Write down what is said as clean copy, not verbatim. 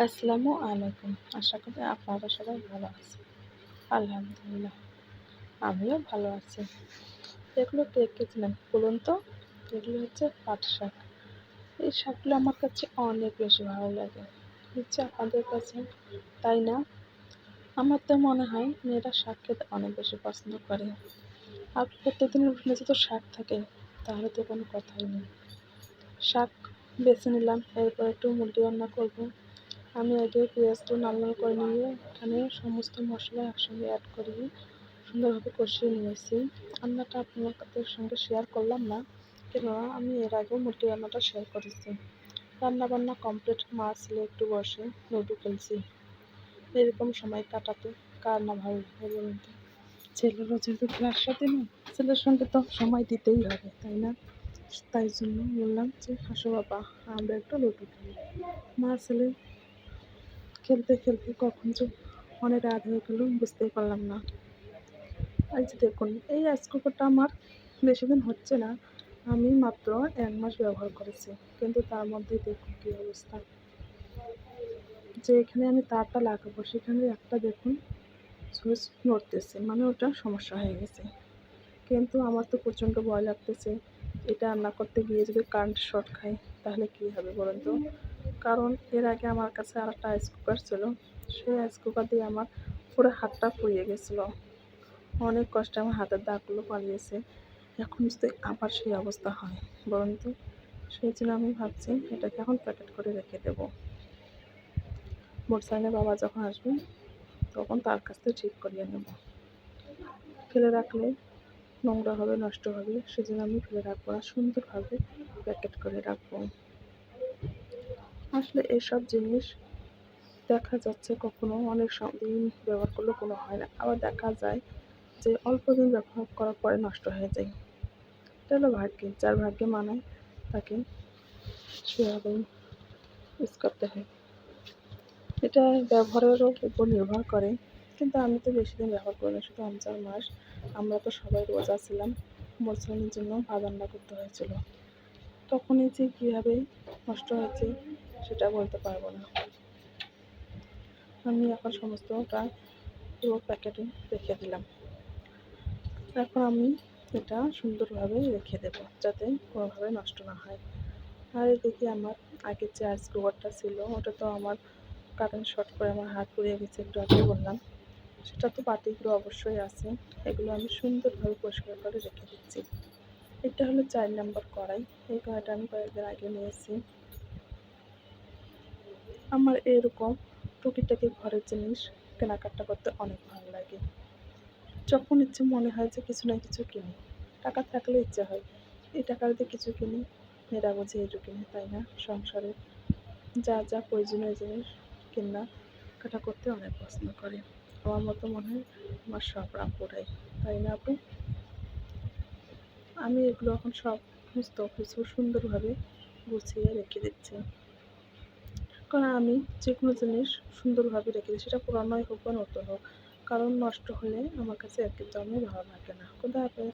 আসসালামু আলাইকুম। আশা করি আপনারা সবাই ভালো আছেন। আলহামদুলিল্লাহ, আমিও ভালো আছি। এগুলো কে কে চেনেন বলুন তো? এগুলো হচ্ছে পাট শাক। এই শাকগুলো আমার কাছে অনেক বেশি ভালো লাগে। নিশ্চয়ই আপনাদের কাছে, তাই না? আমার তো মনে হয় মেয়েরা শাক খেতে অনেক বেশি পছন্দ করে। আর প্রত্যেকদিনের রুটিনে যদি শাক থাকে, তাহলে তো কোনো কথাই নেই। শাক বেছে নিলাম, এরপর একটু মুরগি রান্না করব। আমি আগে পেঁয়াজটা লাল লাল করে নিয়ে এখানে সমস্ত মশলা একসঙ্গে অ্যাড করিয়ে সুন্দরভাবে কষিয়ে নিয়েছি। রান্নাটা আপনাদের সঙ্গে শেয়ার করলাম না, কেননা আমি এর আগেও মুরগি রান্নাটা শেয়ার করেছি। রান্না বান্না কমপ্লিট, মা ছেলে একটু বসে লুডো খেলছি। এরকম সময় কাটাতে কার না ভালো লাগে বলুন তো? ছেলেরও যেহেতু খেলার সাথে নেই, ছেলের সঙ্গে তো সময় দিতেই হবে, তাই না? তাই জন্য বললাম যে আসো বাবা, আমরা একটু লুডো খেলি। মা ছেলে খেলতে খেলতে কখন যে অনেক রাত হয়ে গেল বুঝতেই পারলাম না। এই যে দেখুন, এই রাইস কুকারটা আমার বেশি দিন হচ্ছে না, আমি মাত্র 1 মাস ব্যবহার করেছি, কিন্তু তার মধ্যেই দেখুন কী অবস্থা। যে এখানে আমি তারটা লাগাবো সেখানে একটা দেখুন সুইচ নড়তেছে, মানে ওটা সমস্যা হয়ে গেছে। কিন্তু আমার তো প্রচণ্ড ভয় লাগতেছে, এটা রান্না করতে গিয়ে যদি কারেন্ট শর্ট খায় তাহলে কী হবে বলুন তো? কারণ এর আগে আমার কাছে আরেকটা রাইস কুকার ছিল, সেই রাইস কুকার দিয়ে আমার পুরো হাতটা পুড়িয়ে গেছিলো। অনেক কষ্টে আমার হাতের দাগগুলো পালিয়েছে। এখন যদি আবার সেই অবস্থা হয় বলুন তো? সেই জন্য আমি ভাবছি এটাকে এখন প্যাকেট করে রেখে দেবো। মোটরসাইকেলের বাবা যখন আসবে তখন তার কাছ থেকে ঠিক করিয়ে নেব। ফেলে রাখলে নোংরা হবে, নষ্ট হবে, সেজন্য আমি ফেলে রাখবো না, সুন্দরভাবে প্যাকেট করে রাখবো। আসলে এসব জিনিস দেখা যাচ্ছে কখনো অনেক দিন ব্যবহার করলে কোনো হয় না, আবার দেখা যায় যে অল্প দিন ব্যবহার করার পরে নষ্ট হয়ে যায়। এটা হলো ভাগ্যে, যার ভাগ্যে মানায় তাকে সেভাবেই ইউজ করতে হয়। এটা ব্যবহারেরও উপর নির্ভর করে, কিন্তু আমি তো বেশি দিন ব্যবহার করি না, শুধু 3-4 মাস। আমরা তো সবাই রোজা ছিলাম, মুসলিমের জন্য ভাত রান্না করতে হয়েছিল। তখনই যে কীভাবে নষ্ট হয়েছে সেটা বলতে পারবো না। আমি এখন সমস্তটা পুরো প্যাকেটে রেখে দিলাম। এখন আমি এটা সুন্দরভাবে রেখে দেবো যাতে কোনোভাবে নষ্ট না হয়। আর এদিকে আমার আগের যে রাইস কুকারটা ছিল ওটা তো আমার কারেন্ট শর্ট করে আমার হাত পুড়িয়ে গেছে, একটু আগে বললাম। সেটা তো বাটিগুলো অবশ্যই আছে, এগুলো আমি সুন্দরভাবে পরিষ্কার করে রেখে দিচ্ছি। এটা হলো 4 নম্বর কড়াই। এই কড়াইটা আমি কয়েকদিন আগে নিয়েছি। আমার এরকম টুকিটাকি ঘরের জিনিস কেনাকাটা করতে অনেক ভালো লাগে। যখন ইচ্ছে মনে হয় যে কিছু না কিছু কিনি, টাকা থাকলে ইচ্ছে হয় এই টাকা দিয়ে কিছু কিনি, মেয়েরা বোঝে এইটুকু কিনি, তাই না? সংসারে যা যা প্রয়োজনীয় জিনিস কেনাকাটা করতে অনেক পছন্দ করে। আমার মতো মনে হয় আমার সব আপুরাই, তাই না আপু? আমি এগুলো এখন সমস্ত কিছু সুন্দরভাবে গুছিয়ে রেখে দিচ্ছি, কারণ আমি যে কোনো জিনিস সুন্দরভাবে রেখে দিই, সেটা পুরানোই হোক বা নতুন হোক, কারণ নষ্ট হলে আমার কাছে একদমই ভালো লাগে না। কোথায়